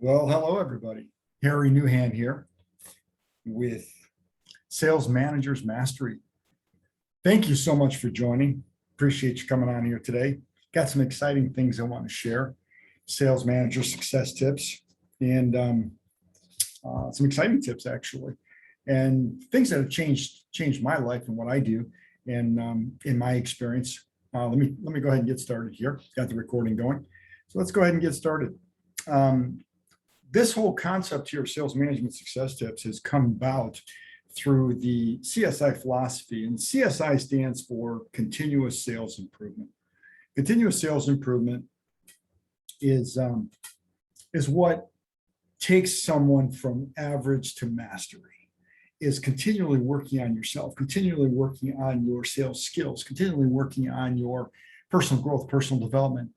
Well, hello, everybody. Harry Newhand here with Sales Managers Mastery. Thank you so much for joining. Appreciate you coming on here today. Got some exciting things I want to share. Sales manager success tips and some exciting tips actually, and things that have changed my life and what I do and in my experience. Let me go ahead and get started here. Got the recording going, so let's go ahead and get started. This whole concept here of sales management success tips has come about through the CSI philosophy, and CSI stands for continuous sales improvement. Continuous sales improvement is what takes someone from average to mastery, is continually working on yourself, continually working on your sales skills, continually working on your personal growth, personal development.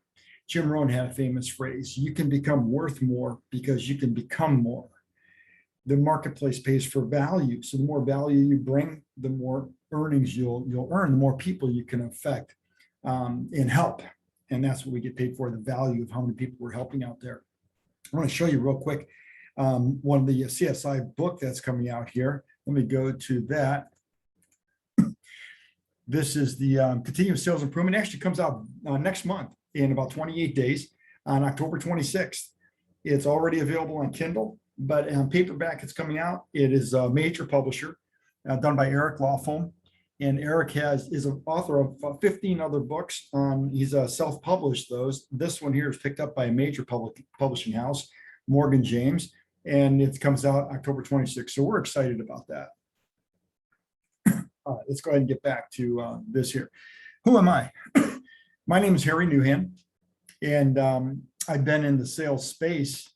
Jim Rohn had a famous phrase: you can become worth more because you can become more. The marketplace pays for value. So the more value you bring, the more earnings you'll earn, the more people you can affect and help. And that's what we get paid for, the value of how many people we're helping out there. I want to show you real quick one of the CSI book that's coming out here. Let me go to that. This is the Continuous Sales Improvement. It actually comes out next month in about 28 days on October 26th. It's already available on Kindle, but on paperback it's coming out. It is a major publisher done by Eric Lofholm. And Eric is an author of 15 other books. He's self-published those. This one here is picked up by a major publishing house, Morgan James, and it comes out October 26th. So we're excited about that. All right, let's go ahead and get back to this here. Who am I? My name is Harry Newhand, and I've been in the sales space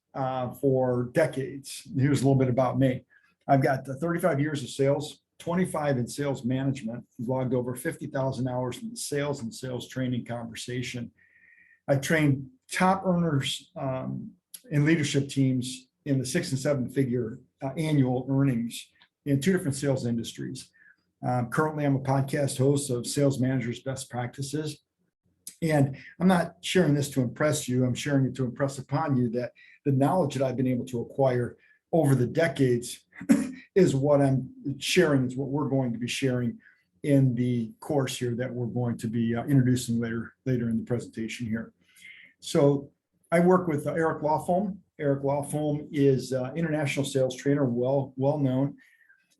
for decades. Here's a little bit about me. I've got 35 years of sales, 25 in sales management, logged over 50,000 hours in sales and sales training conversation. I trained top earners in leadership teams in the 6 and 7 figure annual earnings in 2 different sales industries. Currently, I'm a podcast host of Sales Managers Best Practices. And I'm not sharing this to impress you. I'm sharing it to impress upon you that the knowledge that I've been able to acquire over the decades is what I'm sharing, is what we're going to be sharing in the course here that we're going to be introducing later in the presentation here. So I work with Eric Lofholm. Eric Lofholm is an international sales trainer, well known.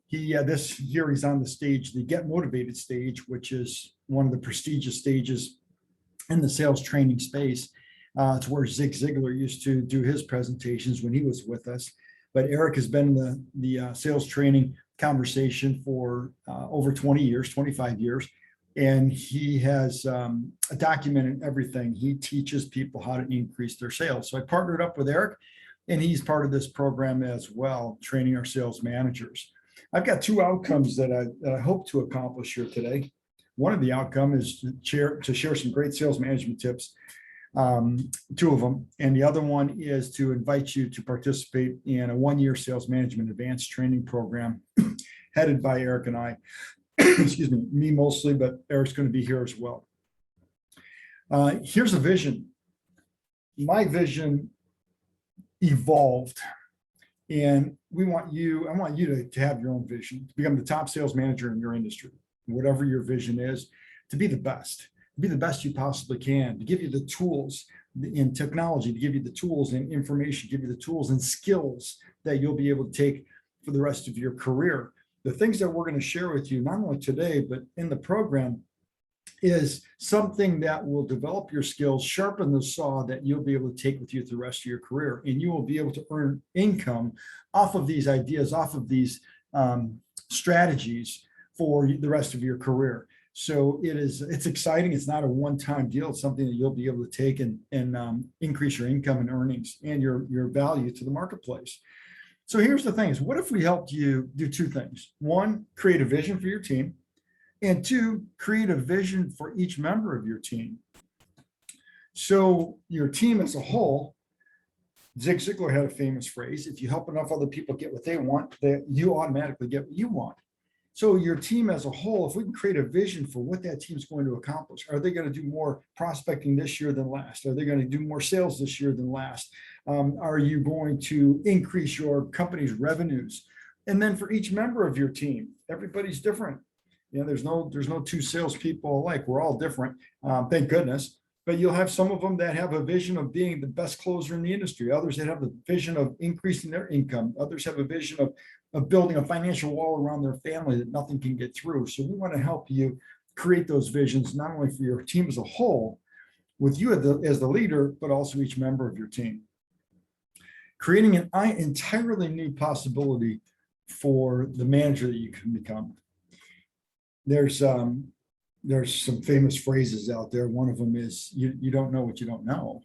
This year he's on the stage, the Get Motivated stage, which is one of the prestigious stages in the sales training space. It's where Zig Ziglar used to do his presentations when he was with us. But Eric has been in the sales training conversation for over 20 years, 25 years. And he has documented everything. He teaches people how to increase their sales. So I partnered up with Eric, and he's part of this program as well, training our sales managers. I've got 2 outcomes that I hope to accomplish here today. One of the outcomes is to share some great sales management tips, 2 of them. And the other one is to invite you to participate in a 1-year sales management advanced training program headed by Eric and I. Excuse me mostly, but Eric's going to be here as well. Here's a vision. My vision evolved, and I want you to have your own vision, to become the top sales manager in your industry, whatever your vision is, to be the best you possibly can, to give you the tools in technology, to give you the tools and information, give you the tools and skills that you'll be able to take for the rest of your career. The things that we're going to share with you, not only today, but in the program, is something that will develop your skills, sharpen the saw that you'll be able to take with you through the rest of your career. And you will be able to earn income off of these ideas, off of these strategies for the rest of your career. So it's exciting. It's not a one-time deal. It's something that you'll be able to take and increase your income and earnings and your value to the marketplace. So here's the thing: is what if we helped you do 2 things? 1, create a vision for your team, and 2, create a vision for each member of your team. So your team as a whole, Zig Ziglar had a famous phrase: if you help enough other people get what they want, you automatically get what you want. So your team as a whole, if we can create a vision for what that team is going to accomplish, are they going to do more prospecting this year than last? Are they going to do more sales this year than last? Are you going to increase your company's revenues? And then for each member of your team, everybody's different. You know, there's no two salespeople alike. We're all different, thank goodness. But you'll have some of them that have a vision of being the best closer in the industry. Others that have the vision of increasing their income. Others have a vision of building a financial wall around their family that nothing can get through. So we want to help you create those visions, not only for your team as a whole, with you as the leader, but also each member of your team. Creating an entirely new possibility for the manager that you can become. There's some famous phrases out there. One of them is, you don't know what you don't know.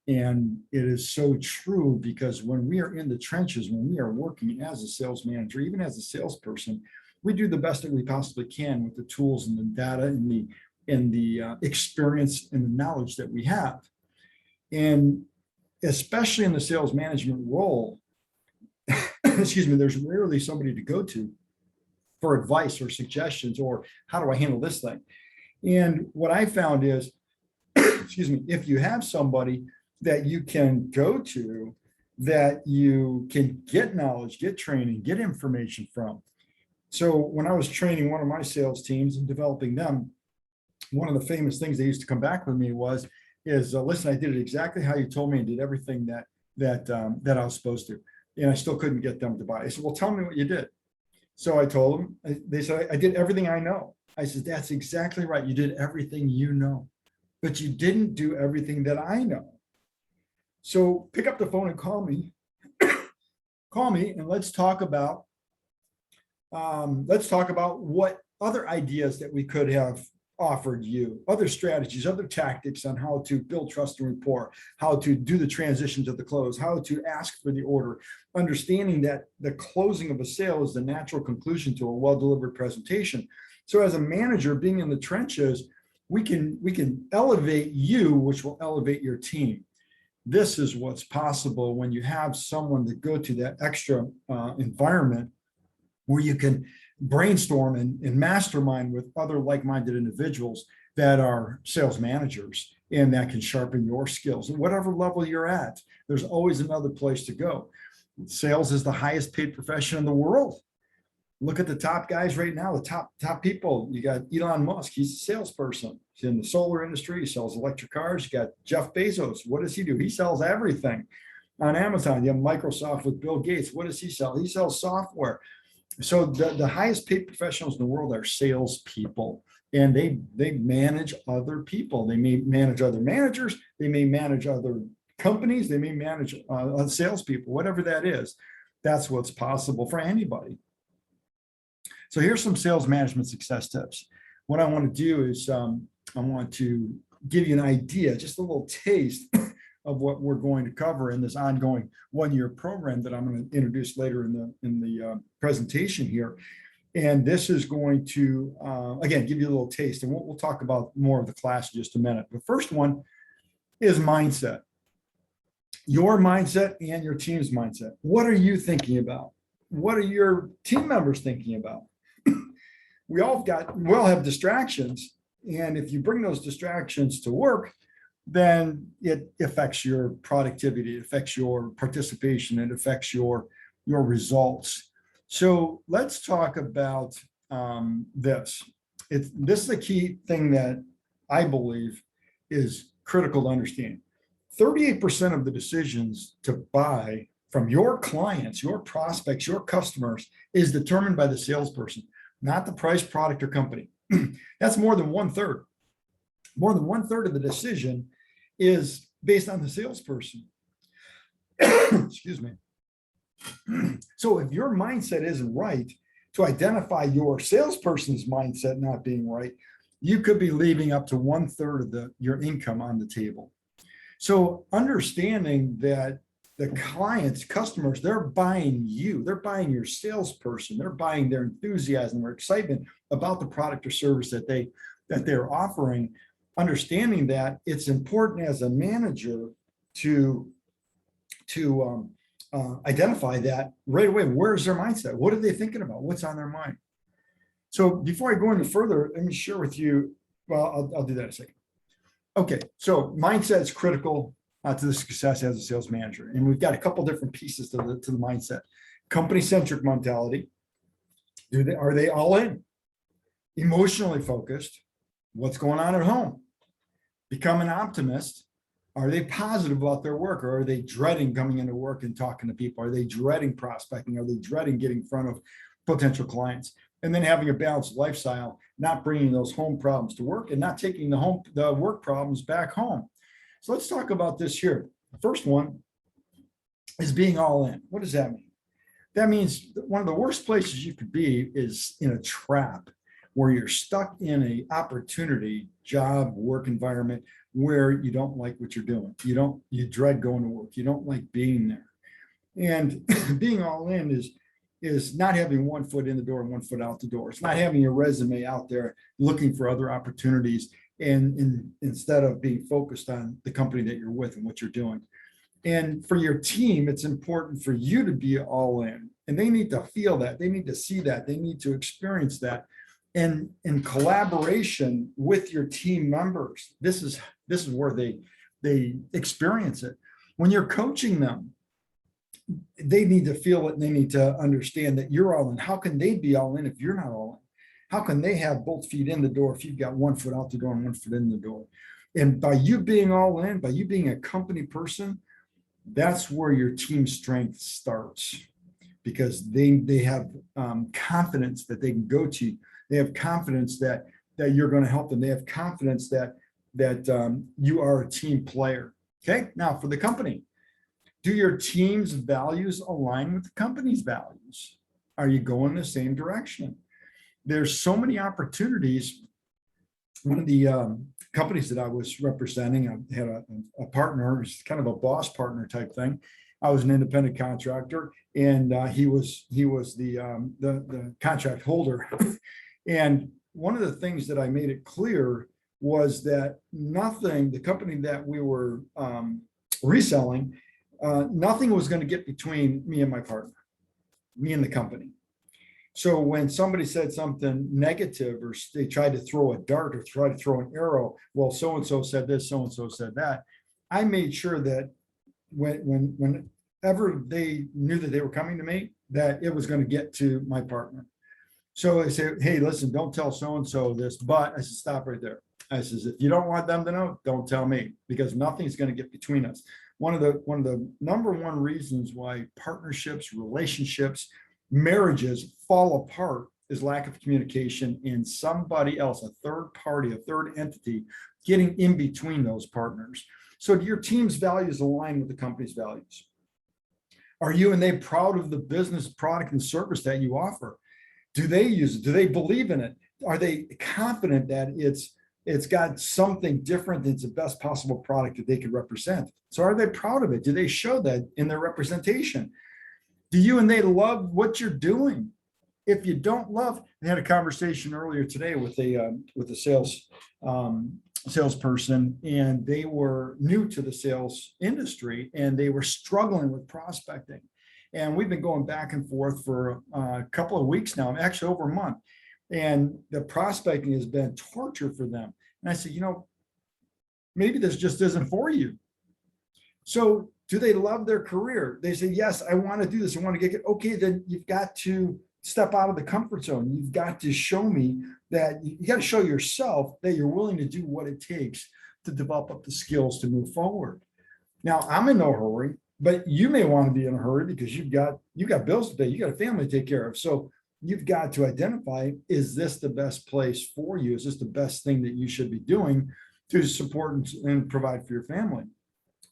And it is so true, because when we are in the trenches, when we are working as a sales manager, even as a salesperson, we do the best that we possibly can with the tools and the data and the experience and the knowledge that we have. And especially in the sales management role, excuse me, there's rarely somebody to go to for advice or suggestions, or how do I handle this thing? And what I found is, excuse me, if you have somebody that you can go to, that you can get knowledge, get training, get information from. So when I was training one of my sales teams and developing them, one of the famous things they used to come back with me is listen, I did it exactly how you told me and did everything that I was supposed to. And I still couldn't get them to buy. I said, well, tell me what you did. So I told them, they said, I did everything I know. I said, that's exactly right. You did everything you know, but you didn't do everything that I know. So pick up the phone and call me, and let's talk about what other ideas that we could have offered you, other strategies, other tactics on how to build trust and rapport, how to do the transition to the close, how to ask for the order, understanding that the closing of a sale is the natural conclusion to a well-delivered presentation. So as a manager, being in the trenches, we can elevate you, which will elevate your team. This is what's possible when you have someone to go to that extra environment where you can brainstorm and mastermind with other like-minded individuals that are sales managers, and that can sharpen your skills. And whatever level you're at, there's always another place to go. Sales is the highest paid profession in the world. Look at the top guys right now, the top people. You got Elon Musk, he's a salesperson. He's in the solar industry, he sells electric cars. You got Jeff Bezos, what does he do? He sells everything. On Amazon, you have Microsoft with Bill Gates. What does he sell? He sells software. So the highest paid professionals in the world are salespeople, and they manage other people. They may manage other managers, they may manage other companies, they may manage salespeople, whatever that is. That's what's possible for anybody. So here's some sales management success tips. What I want to do is I want to give you an idea, just a little taste of what we're going to cover in this ongoing one-year program that I'm going to introduce later in the presentation here. And this is going to, again, give you a little taste, and we'll talk about more of the class in just a minute. The first one is mindset. Your mindset and your team's mindset. What are you thinking about? What are your team members thinking about? We all have distractions. And if you bring those distractions to work, then it affects your productivity, it affects your participation, it affects your results. So let's talk about this. This is a key thing that I believe is critical to understand. 38% of the decisions to buy from your clients, your prospects, your customers is determined by the salesperson, not the price, product, or company. That's more than 1/3. More than 1/3 of the decision is based on the salesperson. Excuse me. So if your mindset isn't right, to identify your salesperson's mindset not being right, you could be leaving up to 1/3 of your income on the table. So understanding that the clients, customers, they're buying you, they're buying your salesperson, they're buying their enthusiasm or excitement about the product or service that they're offering. Understanding that, it's important as a manager to identify that right away. Where's their mindset? What are they thinking about? What's on their mind? So before I go any further, let me share with you, well, I'll do that in a second. Okay, so mindset is critical to the success as a sales manager. And we've got a couple different pieces to the mindset. Company-centric mentality. Are they all in? Emotionally focused. What's going on at home? Become an optimist. Are they positive about their work, or are they dreading coming into work and talking to people? Are they dreading prospecting? Are they dreading getting in front of potential clients? And then having a balanced lifestyle, not bringing those home problems to work and not taking the work problems back home. So let's talk about this here. The first one is being all in. What does that mean? That means one of the worst places you could be is in a trap where you're stuck in an opportunity, job, work environment where you don't like what you're doing. You dread going to work. You don't like being there. And being all in is not having one foot in the door and one foot out the door. It's not having your resume out there looking for other opportunities and instead of being focused on the company that you're with and what you're doing. And for your team, it's important for you to be all in, and they need to feel that, they need to see that, they need to experience that. And in collaboration with your team members, this is where they experience it. When you're coaching them, they need to feel it and they need to understand that you're all in. How can they be all in if you're not all in? How can they have both feet in the door if you've got one foot out the door and one foot in the door? And by you being all in, by you being a company person, that's where your team strength starts, because they have confidence that they can go to. They have confidence that you're going to help them. They have confidence that you are a team player. Okay, now for the company, do your team's values align with the company's values? Are you going the same direction? There's so many opportunities. One of the companies that I was representing, I had a partner, it's kind of a boss partner type thing. I was an independent contractor, and he was the contract holder. And one of the things that I made it clear was that the company that we were reselling, nothing was going to get between me and my partner, me and the company. So when somebody said something negative, or they tried to throw a dart or try to throw an arrow, well, so-and-so said this, so-and-so said that, I made sure that whenever they knew that they were coming to me, that it was going to get to my partner. So I say, hey, listen, don't tell so-and-so this, but I said, stop right there. I says, if you don't want them to know, don't tell me, because nothing's going to get between us. One of the number one reasons why partnerships, relationships, marriages fall apart is lack of communication and somebody else, a third party, a third entity, getting in between those partners. So do your team's values align with the company's values? Are you and they proud of the business, product, and service that you offer? Do they use it? Do they believe in it? Are they confident that it's got something different than it's the best possible product that they could represent? So are they proud of it? Do they show that in their representation? Do you and they love what you're doing? If you don't love, I had a conversation earlier today with a salesperson, and they were new to the sales industry and they were struggling with prospecting. And we've been going back and forth for a couple of weeks now, actually over a month. And the prospecting has been torture for them. And I said, maybe this just isn't for you. So do they love their career? They say, yes, I want to do this. I want to get it. Okay, then you've got to step out of the comfort zone. You've got to show me that you got to show yourself that you're willing to do what it takes to develop up the skills to move forward. Now, I'm in no hurry, but you may want to be in a hurry because you've got bills to pay. You got a family to take care of. So you've got to identify, is this the best place for you? Is this the best thing that you should be doing to support and provide for your family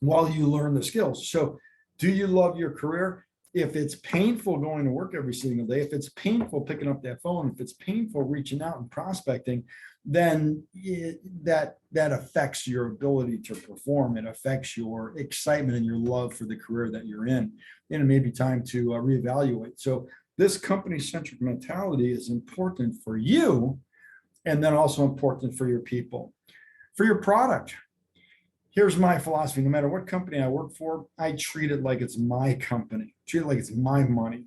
while you learn the skills? So do you love your career? If it's painful going to work every single day, if it's painful picking up that phone, if it's painful reaching out and prospecting, then that affects your ability to perform. It affects your excitement and your love for the career that you're in. And it may be time to reevaluate. So this company-centric mentality is important for you, and then also important for your people. For your product, here's my philosophy. No matter what company I work for, I treat it like it's my company, treat it like it's my money.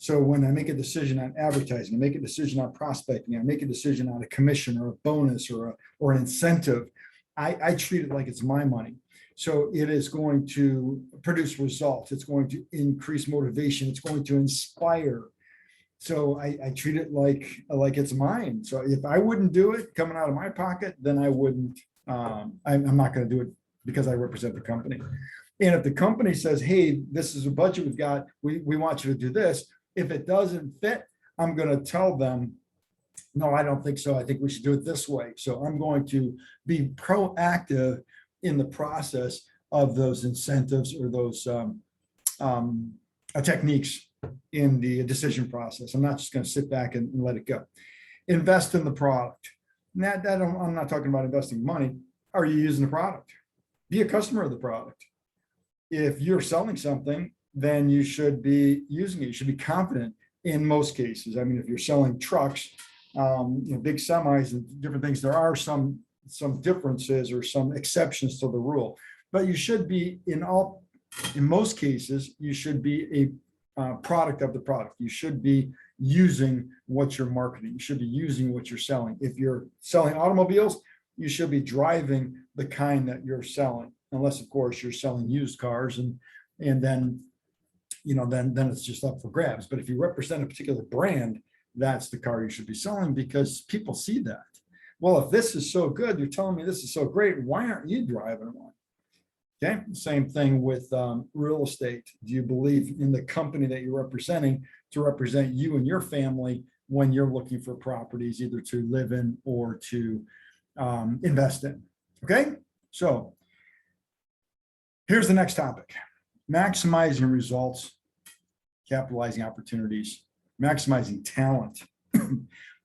So when I make a decision on advertising, I make a decision on prospecting, I make a decision on a commission or a bonus or an incentive, I treat it like it's my money. So it is going to produce results. It's going to increase motivation. It's going to inspire. So I treat it like it's mine. So if I wouldn't do it coming out of my pocket, then I wouldn't. I'm not going to do it because I represent the company. And if the company says, "Hey, this is a budget we've got. We want you to do this." If it doesn't fit, I'm going to tell them, "No, I don't think so. I think we should do it this way." So I'm going to be proactive in the process of those incentives or those techniques in the decision process. I'm not just going to sit back and let it go. Invest in the product. I'm not talking about investing money. Are you using the product? Be a customer of the product. If you're selling something, then you should be using it. You should be confident in most cases. I mean, if you're selling trucks, big semis and different things, there are some differences or some exceptions to the rule. But you should be in most cases, you should be a product of the product. You should be using what you're marketing. You should be using what you're selling. If you're selling automobiles, you should be driving the kind that you're selling, unless of course you're selling used cars and then then it's just up for grabs. But if you represent a particular brand, that's the car you should be selling because people see that. Well, if this is so good, you're telling me this is so great, why aren't you driving one? Okay, same thing with real estate. Do you believe in the company that you're representing to represent you and your family when you're looking for properties either to live in or to invest in? Okay, so here's the next topic: maximizing results, capitalizing opportunities, maximizing talent,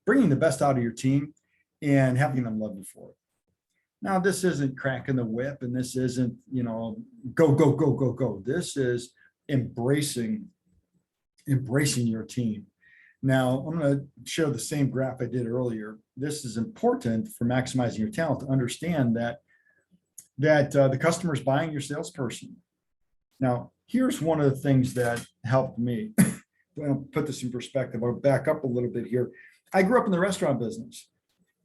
bringing the best out of your team and having them love you for it. Now, this isn't cracking the whip and this isn't, go, go, go, go, go. This is embracing your team. Now, I'm going to share the same graph I did earlier. This is important for maximizing your talent to understand that the customer is buying your salesperson. Now, here's one of the things that helped me. I'll put this in perspective. I'll back up a little bit here. I grew up in the restaurant business,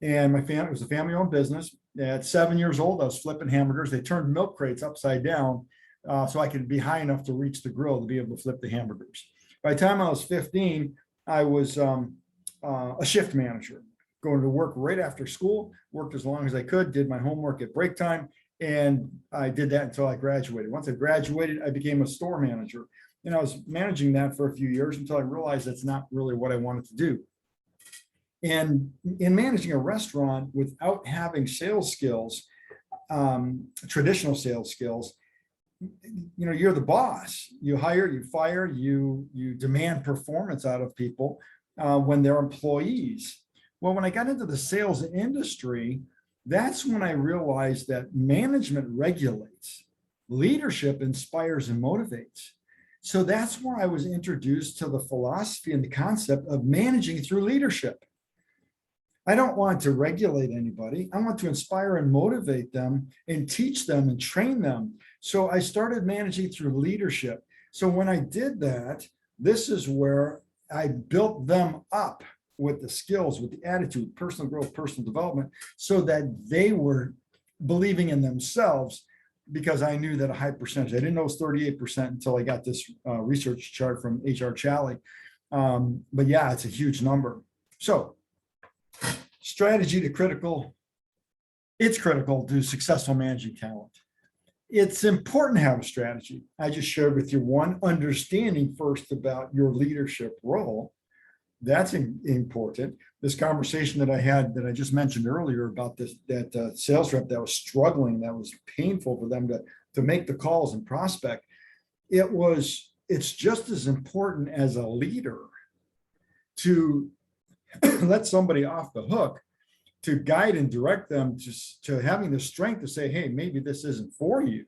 and my family, it was a family-owned business. At 7 years old, I was flipping hamburgers. They turned milk crates upside down so I could be high enough to reach the grill to be able to flip the hamburgers. By the time I was 15, I was a shift manager, going to work right after school, worked as long as I could, did my homework at break time, and I did that until I graduated. Once I graduated, I became a store manager. And I was managing that for a few years until I realized that's not really what I wanted to do. And in managing a restaurant without having sales skills, traditional sales skills, you're the boss. You hire, you fire, you demand performance out of people when they're employees. Well, when I got into the sales industry, that's when I realized that management regulates, leadership inspires and motivates. So that's where I was introduced to the philosophy and the concept of managing through leadership. I don't want to regulate anybody. I want to inspire and motivate them and teach them and train them. So I started managing through leadership. So when I did that, this is where I built them up with the skills, with the attitude, personal growth, personal development, so that they were believing in themselves, because I knew that a high percentage, I didn't know it was 38% until I got this research chart from HR Challey. But yeah, it's a huge number. So strategy to critical, it's critical to successful managing talent. It's important to have a strategy. I just shared with you one, understanding first about your leadership role. That's important. This conversation that I had that I just mentioned earlier about that sales rep that was struggling, that was painful for them to make the calls and prospect. It's just as important as a leader to let somebody off the hook, to guide and direct them to having the strength to say, hey, maybe this isn't for you.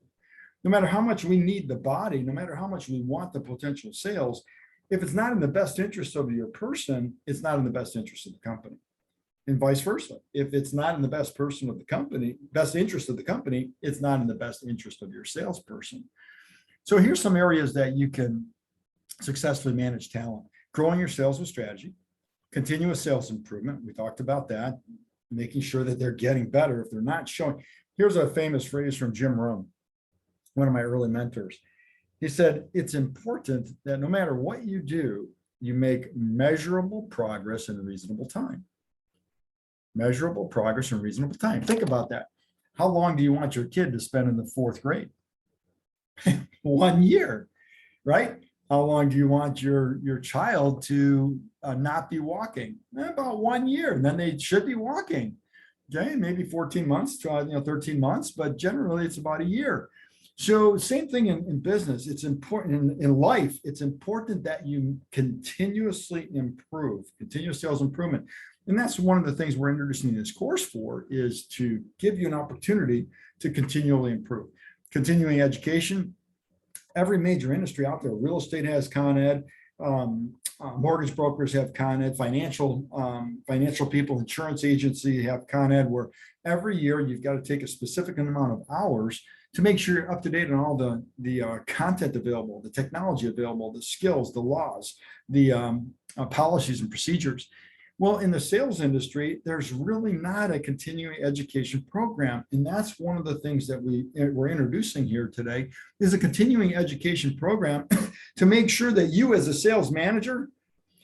No matter how much we need the body, no matter how much we want the potential sales, if it's not in the best interest of your person, it's not in the best interest of the company. And vice versa. If it's not in the best interest of the company, it's not in the best interest of your salesperson. So here's some areas that you can successfully manage talent. growing your sales with strategy, continuous sales improvement. We talked about that, making sure that they're getting better. If they're not showing, here's a famous phrase from Jim Rohn, one of my early mentors. He said, it's important that no matter what you do, you make measurable progress in a reasonable time. Measurable progress in reasonable time. Think about that. How long do you want your kid to spend in the fourth grade? 1 year, right? How long do you want your child to not be walking? About 1 year, and then they should be walking. Okay, maybe 14 months to 13 months, but generally it's about a year. So same thing in business. It's important in life. It's important that you continuously improve, continuous sales improvement. And that's one of the things we're introducing this course for, is to give you an opportunity to continually improve. Continuing education, every major industry out there, real estate has Con Ed, mortgage brokers have Con Ed, financial people, insurance agency have Con Ed, where every year you've got to take a specific amount of hours to make sure you're up to date on all the content available, the technology available, the skills, the laws, the policies and procedures. Well, in the sales industry, there's really not a continuing education program. And that's one of the things that we're introducing here today, is a continuing education program to make sure that you as a sales manager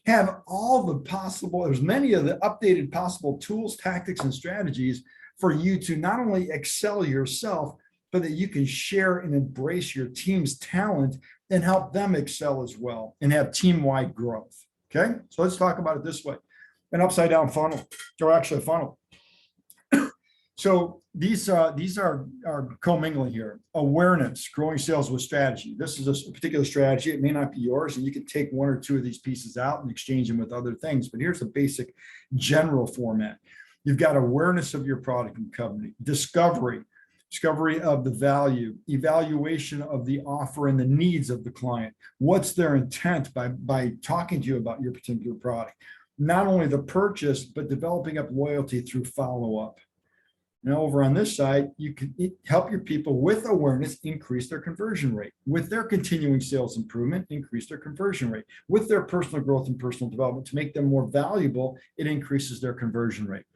have all the possible, there's many of the updated possible tools, tactics, and strategies for you to not only excel yourself, but that you can share and embrace your team's talent and help them excel as well and have team-wide growth. Okay, so let's talk about it this way. An upside down funnel, or actually a funnel. So these are commingling here. Awareness, growing sales with strategy. This is a particular strategy. It may not be yours, and you can take one or two of these pieces out and exchange them with other things. But here's a basic general format. You've got awareness of your product and company, discovery of the value, evaluation of the offer and the needs of the client. What's their intent by talking to you about your particular product? Not only the purchase, but developing up loyalty through follow-up. Now, over on this side, you can help your people with awareness increase their conversion rate. With their continuing sales improvement, increase their conversion rate. With their personal growth and personal development, to make them more valuable, it increases their conversion rate.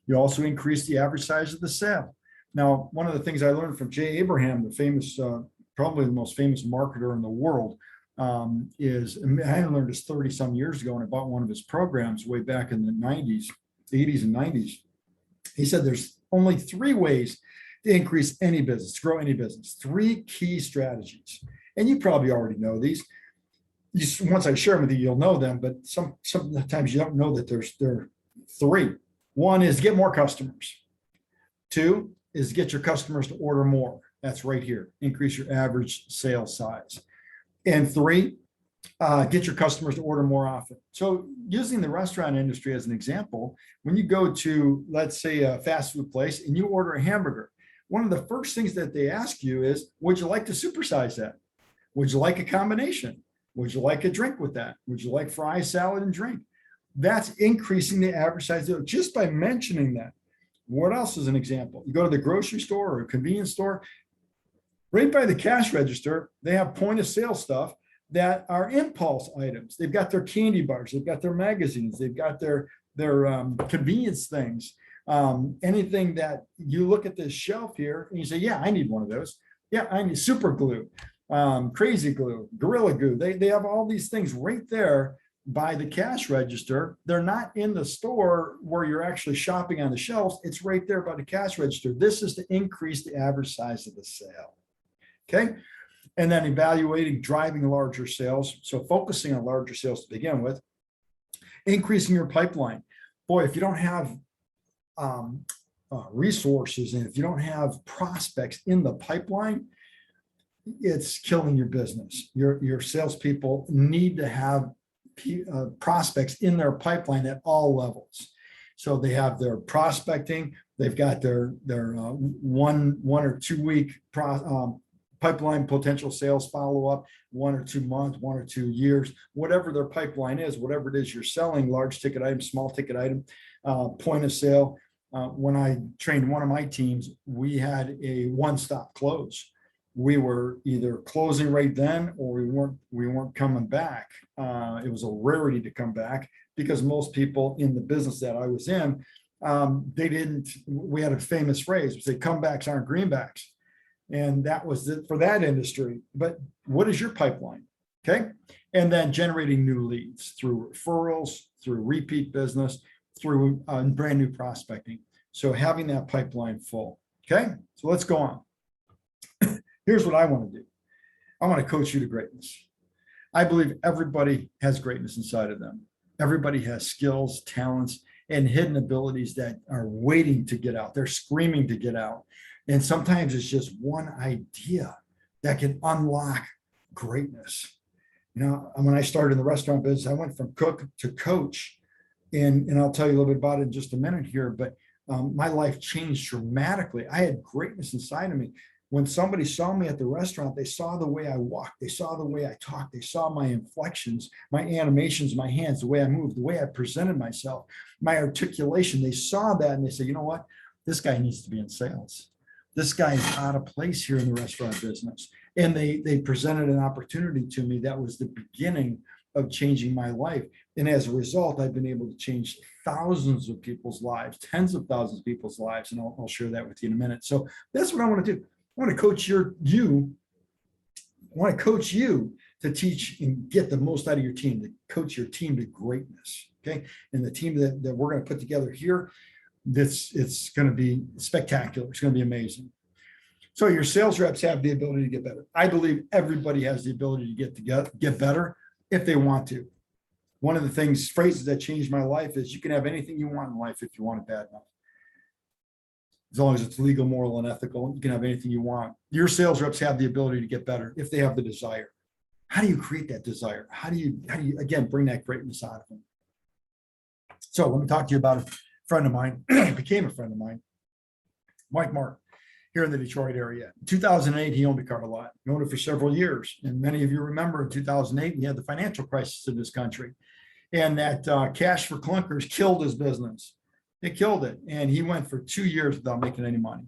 You also increase the average size of the sale. Now, one of the things I learned from Jay Abraham, the famous, probably the most famous marketer in the world, is, I learned this 30 some years ago, and I bought one of his programs way back in the 90s, 80s and 90s. He said there's only 3 ways to increase any business, to grow any business, 3 key strategies. And you probably already know these. Once I share them with you, you'll know them, but sometimes you don't know that there are 3. 1 is get more customers. 2 is get your customers to order more. That's right here. Increase your average sale size. And 3, get your customers to order more often. So using the restaurant industry as an example, when you go to, let's say, a fast food place and you order a hamburger, one of the first things that they ask you is, would you like to supersize that? Would you like a combination? Would you like a drink with that? Would you like fries, salad, and drink? That's increasing the average size just by mentioning that. What else is an example? You go to the grocery store or a convenience store, right by the cash register, they have point of sale stuff that are impulse items. They've got their candy bars, they've got their magazines, they've got their convenience things. Anything that you look at this shelf here and you say, yeah, I need one of those. Yeah, I need super glue, crazy glue, gorilla glue. They have all these things right there by the cash register. They're not in the store where you're actually shopping on the shelves. It's right there by the cash register. This is to increase the average size of the sale. Okay. And then evaluating, driving larger sales. So focusing on larger sales to begin with, increasing your pipeline. Boy, if you don't have resources and if you don't have prospects in the pipeline, it's killing your business. Your salespeople need to have prospects in their pipeline at all levels. So they have their prospecting, they've got their 1 or 2 week pipeline potential sales follow-up, 1 or 2 months, 1 or 2 years, whatever their pipeline is, whatever it is you're selling, large ticket item, small ticket item, point of sale. When I trained one of my teams, we had a one-stop close. we were either closing right then or we weren't coming back. It was a rarity to come back because most people in the business that I was in, they didn't. We had a famous phrase: "We say comebacks aren't greenbacks," and that was it for that industry. But what is your pipeline? Okay, and then generating new leads through referrals, through repeat business, through brand new prospecting. So having that pipeline full. Okay, so let's go on. Here's what I want to do. I want to coach you to greatness. I believe everybody has greatness inside of them. Everybody has skills, talents, and hidden abilities that are waiting to get out. They're screaming to get out. And sometimes it's just one idea that can unlock greatness. When I started in the restaurant business, I went from cook to coach. And I'll tell you a little bit about it in just a minute here, but my life changed dramatically. I had greatness inside of me. When somebody saw me at the restaurant, they saw the way I walked, they saw the way I talked, they saw my inflections, my animations, my hands, the way I moved, the way I presented myself, my articulation. They saw that and they said, you know what? This guy needs to be in sales. This guy is out of place here in the restaurant business. And they presented an opportunity to me that was the beginning of changing my life. And as a result, I've been able to change thousands of people's lives, tens of thousands of people's lives. And I'll share that with you in a minute. So that's what I want to do. I want to coach you. I want to coach you to teach and get the most out of your team, to coach your team to greatness. Okay. And the team that we're going to put together here, it's going to be spectacular. It's going to be amazing. So your sales reps have the ability to get better. I believe everybody has the ability to get better if they want to. One of the phrases that changed my life is you can have anything you want in life if you want it bad enough. As long as it's legal, moral, and ethical, you can have anything you want. Your sales reps have the ability to get better if they have the desire. How do you create that desire? How do you again, bring that greatness out of them? So let me talk to you about a friend of mine, became a friend of mine, Mike Martin, here in the Detroit area. In 2008, he owned a car lot. He owned it for several years. And many of you remember in 2008, he had the financial crisis in this country. And that cash for clunkers killed his business. It killed it. And he went for 2 years without making any money.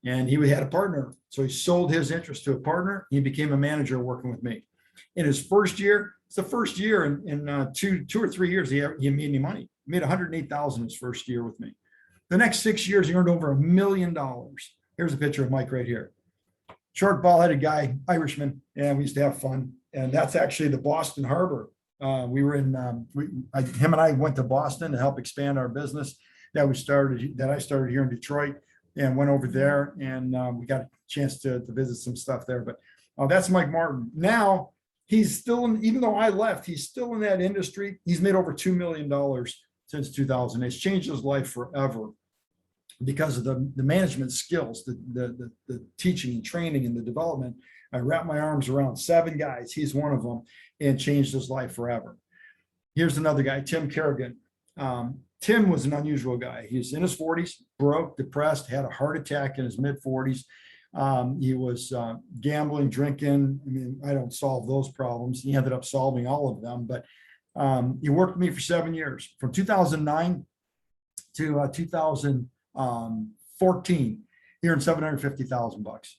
And he had a partner. So he sold his interest to a partner. He became a manager working with me. In his first year, it's the first year in two or 3 years, he made any money. He made $108,000 his first year with me. The next 6 years, he earned over $1 million. Here's a picture of Mike right here. Short, ball-headed guy, Irishman, and we used to have fun. And that's actually the Boston Harbor. We were in, him and I went to Boston to help expand our business that I started here in Detroit, and went over there, and we got a chance to visit some stuff there. But that's Mike Martin. Now he's still even though I left, he's still in that industry. He's made over $2 million since 2000. It's changed his life forever because of the management skills, the teaching and training and the development. I wrapped my arms around 7 guys. He's one of them, and changed his life forever. Here's another guy, Tim Kerrigan. Tim was an unusual guy. He's in his 40s, broke, depressed, had a heart attack in his mid 40s. He was gambling, drinking. I mean, I don't solve those problems. He ended up solving all of them, but he worked with me for 7 years, from 2009 to 2014. He earned $750,000.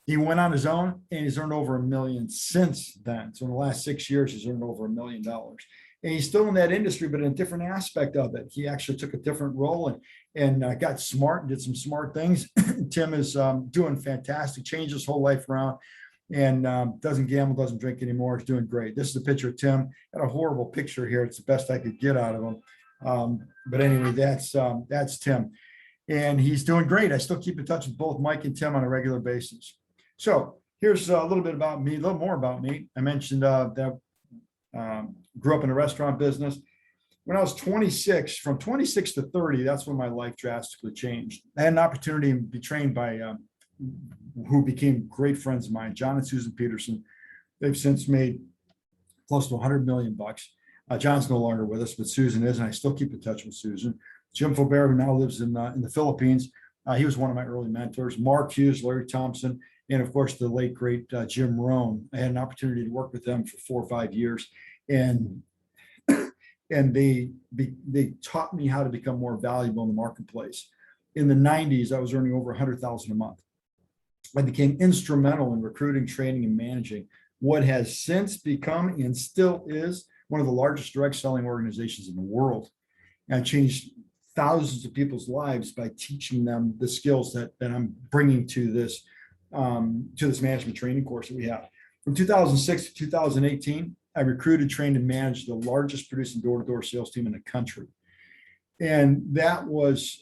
He went on his own, and he's earned over $1 million since then. So in the last 6 years, he's earned over $1 million. And he's still in that industry, but in a different aspect of it. He actually took a different role and got smart and did some smart things. Tim is doing fantastic, changed his whole life around, and doesn't gamble, doesn't drink anymore. He's doing great. This is a picture of Tim. Got a horrible picture here. It's the best I could get out of him. But anyway, that's Tim. And he's doing great. I still keep in touch with both Mike and Tim on a regular basis. So here's a little bit about me, a little more about me. I mentioned that grew up in the restaurant business. When I was 26, from 26 to 30, that's when my life drastically changed. I had an opportunity to be trained by who became great friends of mine, John and Susan Peterson. They've since made close to $100 million. John's no longer with us, but Susan is, and I still keep in touch with Susan. Jim Faubert, who now lives in the Philippines, he was one of my early mentors. Mark Hughes, Larry Thompson, and of course, the late, great Jim Rohn. I had an opportunity to work with them for 4 or 5 years. And they taught me how to become more valuable in the marketplace. In the 90s, I was earning over $100,000 a month. I became instrumental in recruiting, training, and managing what has since become and still is one of the largest direct selling organizations in the world. And I changed thousands of people's lives by teaching them the skills that I'm bringing to this management training course that we have. From 2006 to 2018, I recruited, trained, and managed the largest producing door-to-door sales team in the country. And that was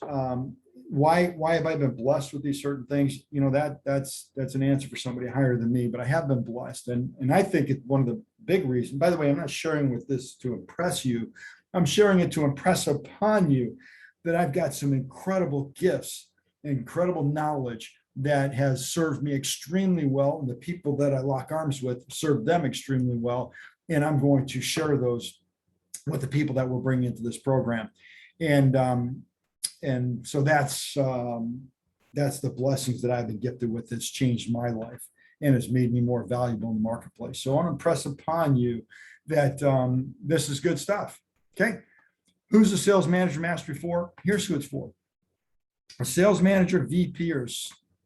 why have I been blessed with these certain things? You know, that's an answer for somebody higher than me, but I have been blessed. And I think it's one of the big reasons. By the way, I'm not sharing with this to impress you. I'm sharing it to impress upon you that I've got some incredible gifts, incredible knowledge that has served me extremely well. And the people that I lock arms with serve them extremely well. And I'm going to share those with the people that we're bringing into this program. And so that's the blessings that I've been gifted with that's changed my life and has made me more valuable in the marketplace. So I want to impress upon you that this is good stuff. Okay. Who's the sales manager mastery for? Here's who it's for. A sales manager, VP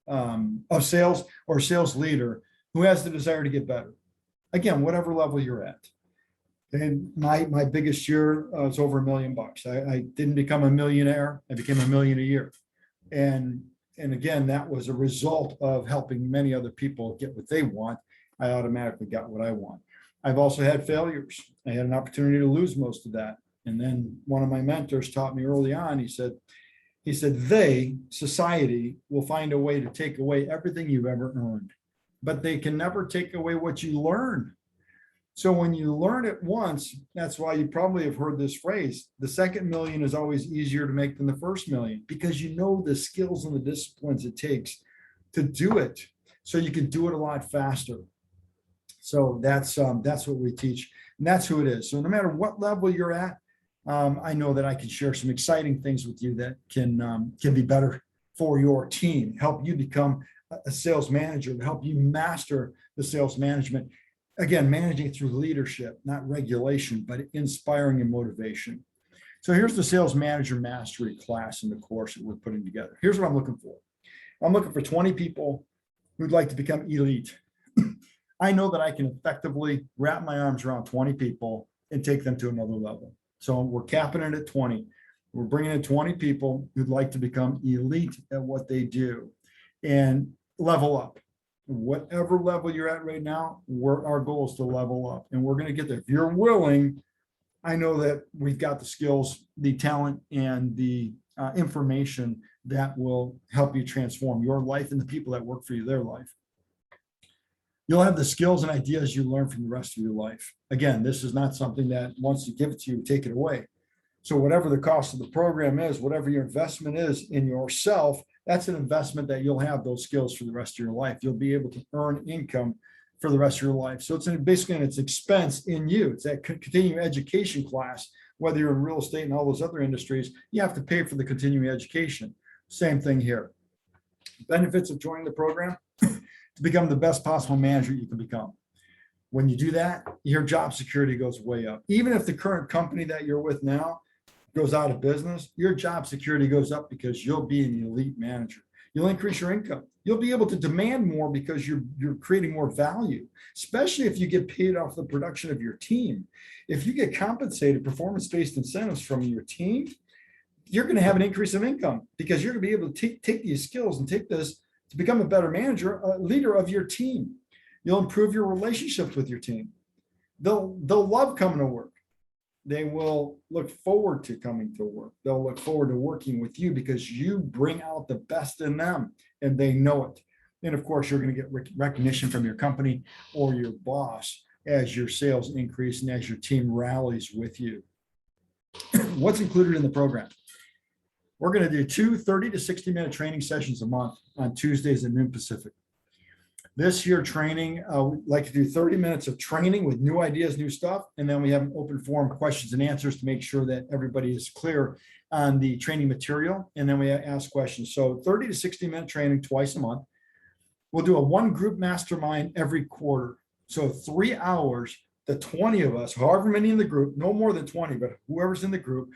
of sales or sales leader who has the desire to get better. Again, whatever level you're at. And my biggest year was over $1 million. I didn't become a millionaire. I became $1 million a year. And again, that was a result of helping many other people get what they want. I automatically got what I want. I've also had failures. I had an opportunity to lose most of that. And then one of my mentors taught me early on, he said, society will find a way to take away everything you've ever earned, but they can never take away what you learn. So when you learn it once, that's why you probably have heard this phrase, the second million is always easier to make than the first million, because you know the skills and the disciplines it takes to do it. So you can do it a lot faster. So that's what we teach. And that's who it is. So no matter what level you're at, I know that I can share some exciting things with you that can be better for your team, help you become a sales manager, help you master the sales management. Again, managing through leadership, not regulation, but inspiring and motivation. So here's the sales manager mastery class in the course that we're putting together. Here's what I'm looking for. I'm looking for 20 people who'd like to become elite. I know that I can effectively wrap my arms around 20 people and take them to another level. So we're capping it at 20. We're bringing in 20 people who'd like to become elite at what they do and level up. Whatever level you're at right now, our goal is to level up, and we're going to get there. If you're willing, I know that we've got the skills, the talent, and the information that will help you transform your life and the people that work for you, their life. You'll have the skills and ideas you learn from the rest of your life. Again, this is not something that once you give it to you, take it away. So whatever the cost of the program is, whatever your investment is in yourself, that's an investment that you'll have those skills for the rest of your life. You'll be able to earn income for the rest of your life. So it's basically its expense in you. It's that continuing education class, whether you're in real estate and all those other industries, you have to pay for the continuing education. Same thing here. Benefits of joining the program, to become the best possible manager you can become. When you do that, your job security goes way up. Even if the current company that you're with now goes out of business, your job security goes up because you'll be an elite manager. You'll increase your income. You'll be able to demand more because you're creating more value, especially if you get paid off the production of your team. If you get compensated performance-based incentives from your team, you're going to have an increase of income because you're going to be able to take these skills and take this to become a better manager, a leader of your team. You'll improve your relationships with your team. They'll love coming to work. They will look forward to coming to work. They'll look forward to working with you because you bring out the best in them and they know it. And of course, you're going to get recognition from your company or your boss as your sales increase and as your team rallies with you. What's included in the program? We're going to do 2 30 to 60-minute training sessions a month on Tuesdays at noon Pacific. This year training, we'd like to do 30 minutes of training with new ideas, new stuff, and then we have an open forum questions and answers to make sure that everybody is clear on the training material, and then we ask questions. So 30 to 60-minute training twice a month. We'll do a one group mastermind every quarter. So 3 hours, the 20 of us, however many in the group, no more than 20, but whoever's in the group,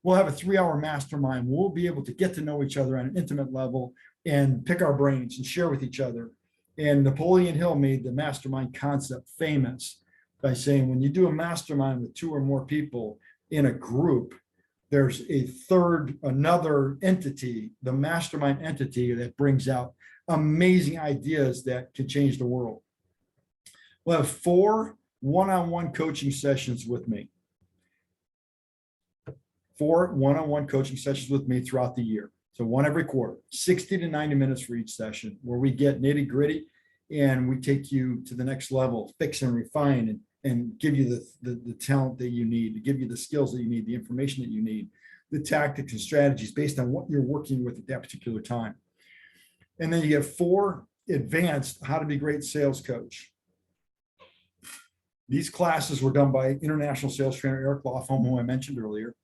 we'll have a 3-hour mastermind. We'll be able to get to know each other on an intimate level and pick our brains and share with each other And Napoleon Hill made the mastermind concept famous by saying, when you do a mastermind with 2 or more people in a group, there's another entity, the mastermind entity, that brings out amazing ideas that can change the world. We'll have 4 one-on-one coaching sessions with me. 4 one-on-one coaching sessions with me throughout the year. So one every quarter, 60 to 90 minutes for each session, where we get nitty gritty and we take you to the next level, fix and refine, and give you the talent that you need, to give you the skills that you need, the information that you need, the tactics and strategies based on what you're working with at that particular time. And then you get 4 advanced how to be a great sales coach. These classes were done by international sales trainer Eric Lofholm, who I mentioned earlier.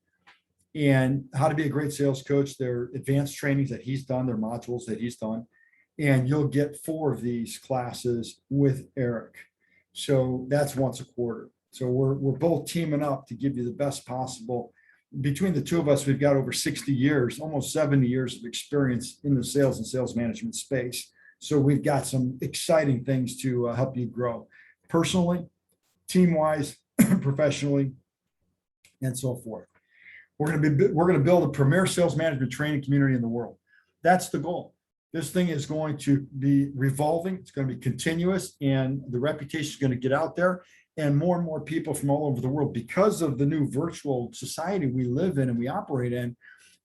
And how to be a great sales coach, they're advanced trainings that he's done, they're modules that he's done. And you'll get 4 of these classes with Eric. So that's once a quarter. So we're both teaming up to give you the best possible. Between the 2 of us, we've got over 60 years, almost 70 years of experience in the sales and sales management space. So we've got some exciting things to help you grow personally, team-wise, professionally, and so forth. We're going to build a premier sales management training community in the world. That's the goal. This thing is going to be revolving. It's going to be continuous, and the reputation is going to get out there, and more people from all over the world, because of the new virtual society we live in and we operate in,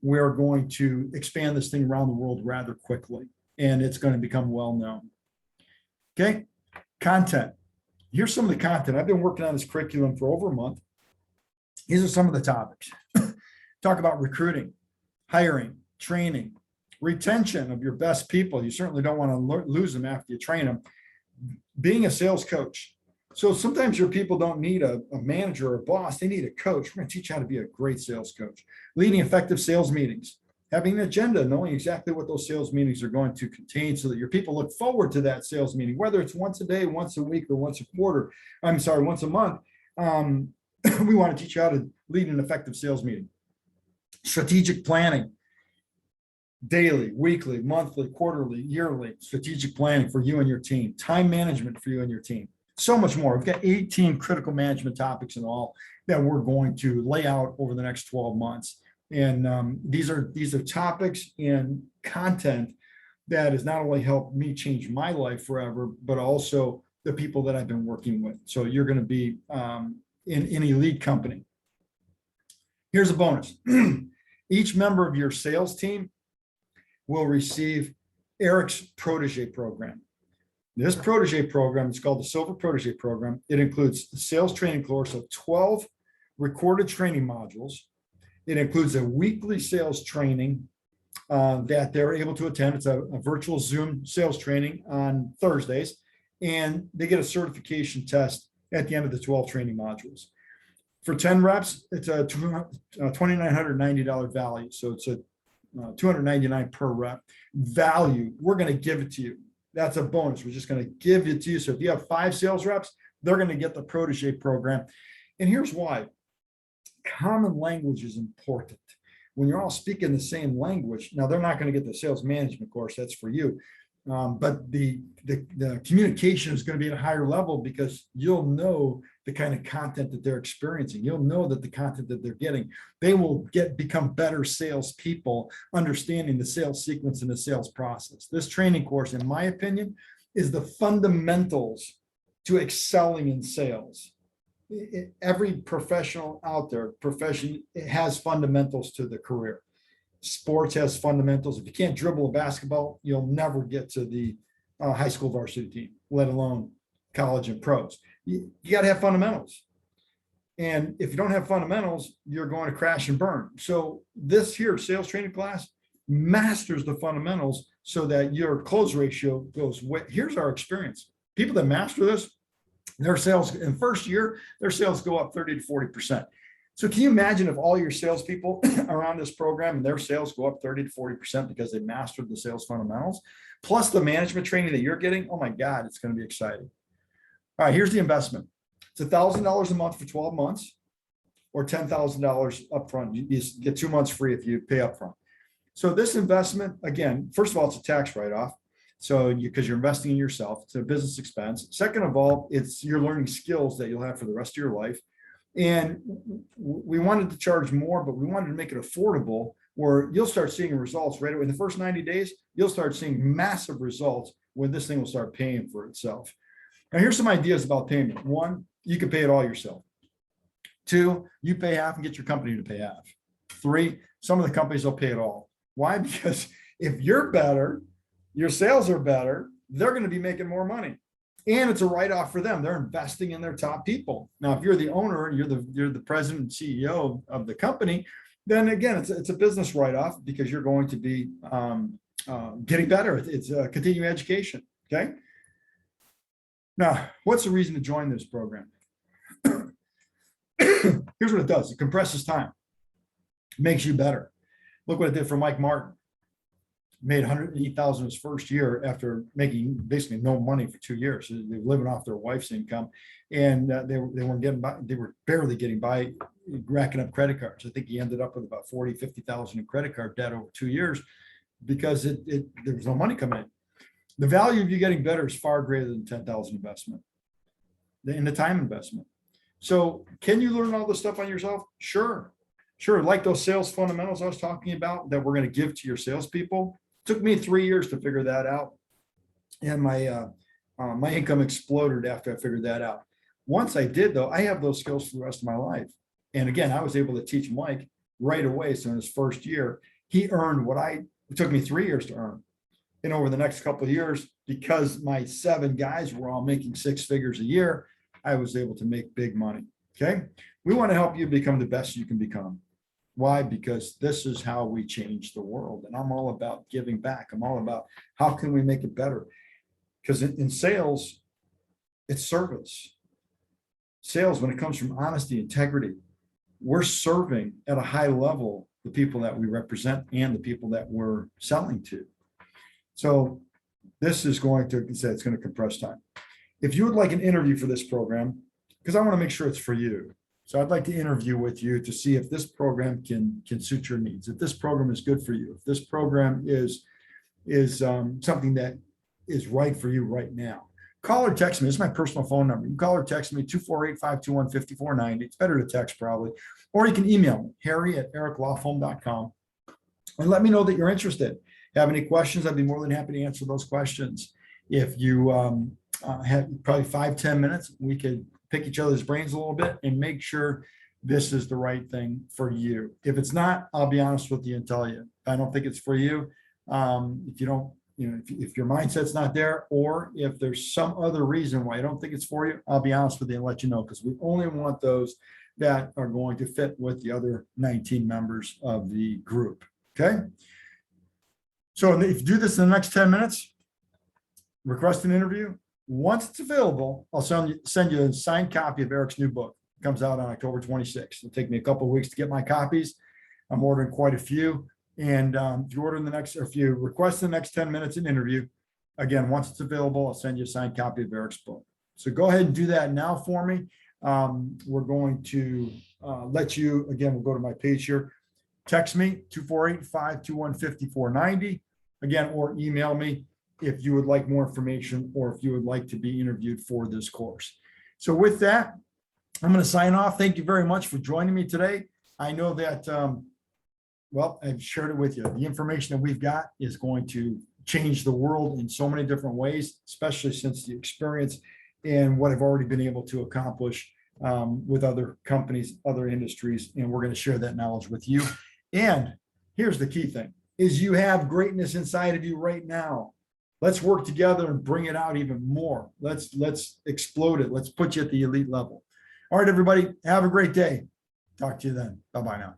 we're going to expand this thing around the world rather quickly, and it's going to become well known. Okay, content. Here's some of the content. I've been working on this curriculum for over a month. These are some of the topics. Talk about recruiting, hiring, training, retention of your best people. You certainly don't want to lose them after you train them. Being a sales coach. So sometimes your people don't need a manager or a boss. They need a coach. We're going to teach you how to be a great sales coach. Leading effective sales meetings. Having an agenda, knowing exactly what those sales meetings are going to contain so that your people look forward to that sales meeting, whether it's once a day, once a week, or once a month. We want to teach you how to lead an effective sales meeting. Strategic planning, daily, weekly, monthly, quarterly, yearly, strategic planning for you and your team, time management for you and your team, so much more. We've got 18 critical management topics in all that we're going to lay out over the next 12 months. And these are topics and content that has not only helped me change my life forever, but also the people that I've been working with. So you're going to be in an elite company. Here's a bonus. Each member of your sales team will receive Eric's Protege program. This Protege program is called the Silver Protege program. It includes the sales training course of 12 recorded training modules. It includes a weekly sales training that they're able to attend. It's a virtual Zoom sales training on Thursdays, and they get a certification test at the end of the 12 training modules. For 10 reps, it's a $2,990 value. So it's a $299 per rep value. We're going to give it to you. That's a bonus. We're just going to give it to you. So if you have 5 sales reps, they're going to get the Protege program. And here's why. Common language is important. When you're all speaking the same language, now they're not going to get the sales management course, that's for you. But the communication is going to be at a higher level because you'll know the kind of content that they're experiencing. You'll know that the content that they're getting, they will become better salespeople, understanding the sales sequence and the sales process. This training course, in my opinion, is the fundamentals to excelling in sales. Every professional out there, it has fundamentals to the career. Sports has fundamentals. If you can't dribble a basketball, you'll never get to the high school varsity team, let alone college and pros. You got to have fundamentals. And if you don't have fundamentals, you're going to crash and burn. So this here sales training class masters the fundamentals so that your close ratio goes way. Here's our experience. People that master this, their sales in first year, their sales go up 30 to 40%. So can you imagine if all your salespeople are on this program and their sales go up 30 to 40% because they mastered the sales fundamentals, plus the management training that you're getting? Oh my God, it's going to be exciting. All right, here's the investment. It's $1,000 a month for 12 months or $10,000 upfront. You get 2 months free if you pay upfront. So this investment, again, first of all, it's a tax write-off. So because you're investing in yourself, it's a business expense. Second of all, it's you're learning skills that you'll have for the rest of your life. And we wanted to charge more, but we wanted to make it affordable where you'll start seeing results right away. In the first 90 days, you'll start seeing massive results when this thing will start paying for itself. Now, here's some ideas about payment. One, you can pay it all yourself. Two, you pay half and get your company to pay half. Three, some of the companies will pay it all. Why? Because if you're better, your sales are better, they're going to be making more money. And it's a write-off for them. They're investing in their top people. Now, if you're the owner and you're the president and CEO of the company, then again, it's a business write-off because you're going to be getting better. It's a continuing education. Okay. Now, what's the reason to join this program? Here's what it does. It compresses time, makes you better. Look what it did for Mike Martin. Made $108,000 his first year after making basically no money for 2 years. They were living off their wife's income, and they weren't getting by. They were barely getting by, racking up credit cards. I think he ended up with about $40,000-$50,000 in credit card debt over 2 years because there was no money coming in. The value of you getting better is far greater than 10,000 investment, in the time investment. So can you learn all this stuff on yourself? Sure. Like those sales fundamentals I was talking about that we're going to give to your salespeople. It took me 3 years to figure that out. And my income exploded after I figured that out. Once I did, though, I have those skills for the rest of my life. And again, I was able to teach Mike right away. So in his first year, he earned it took me 3 years to earn. And over the next couple of years, because my 7 guys were all making 6 figures a year, I was able to make big money. Okay. We want to help you become the best you can become. Why? Because this is how we change the world. And I'm all about giving back. I'm all about how can we make it better? Because in sales, it's service. Sales, when it comes from honesty, integrity, we're serving at a high level the people that we represent and the people that we're selling to. So this is going to, it's going to compress time. If you would like an interview for this program, because I want to make sure it's for you. So I'd like to interview with you to see if this program can suit your needs, if this program is good for you, if this program is something that is right for you right now. Call or text me. This is my personal phone number. You can call or text me, 248-521-5490. It's better to text probably. Or you can email me, harry@ericlawfirm.com, and let me know that you're interested. Have any questions? I'd be more than happy to answer those questions. If you have probably 5-10 minutes, we could pick each other's brains a little bit and make sure this is the right thing for you. If it's not, I'll be honest with you and tell you. I don't think it's for you. If you don't, if your mindset's not there, or if there's some other reason why I don't think it's for you, I'll be honest with you and let you know, because we only want those that are going to fit with the other 19 members of the group. Okay. So if you do this in the next 10 minutes, request an interview. Once it's available, I'll send you a signed copy of Eric's new book. It comes out on October 26th. It'll take me a couple of weeks to get my copies. I'm ordering quite a few. And if you order in if you request the next 10 minutes an interview, again, once it's available, I'll send you a signed copy of Eric's book. So go ahead and do that now for me. We're going to let you, again, we'll go to my page here. Text me, 248-521-5490. Again, or email me if you would like more information or if you would like to be interviewed for this course. So with that, I'm going to sign off. Thank you very much for joining me today. I know that, well, I've shared it with you. The information that we've got is going to change the world in so many different ways, especially since the experience and what I've already been able to accomplish with other companies, other industries, and we're going to share that knowledge with you. And here's the key thing, is you have greatness inside of you right now. Let's work together and bring it out even more. Let's explode it. Let's put you at the elite level. All right, everybody, have a great day. Talk to you then. Bye-bye now.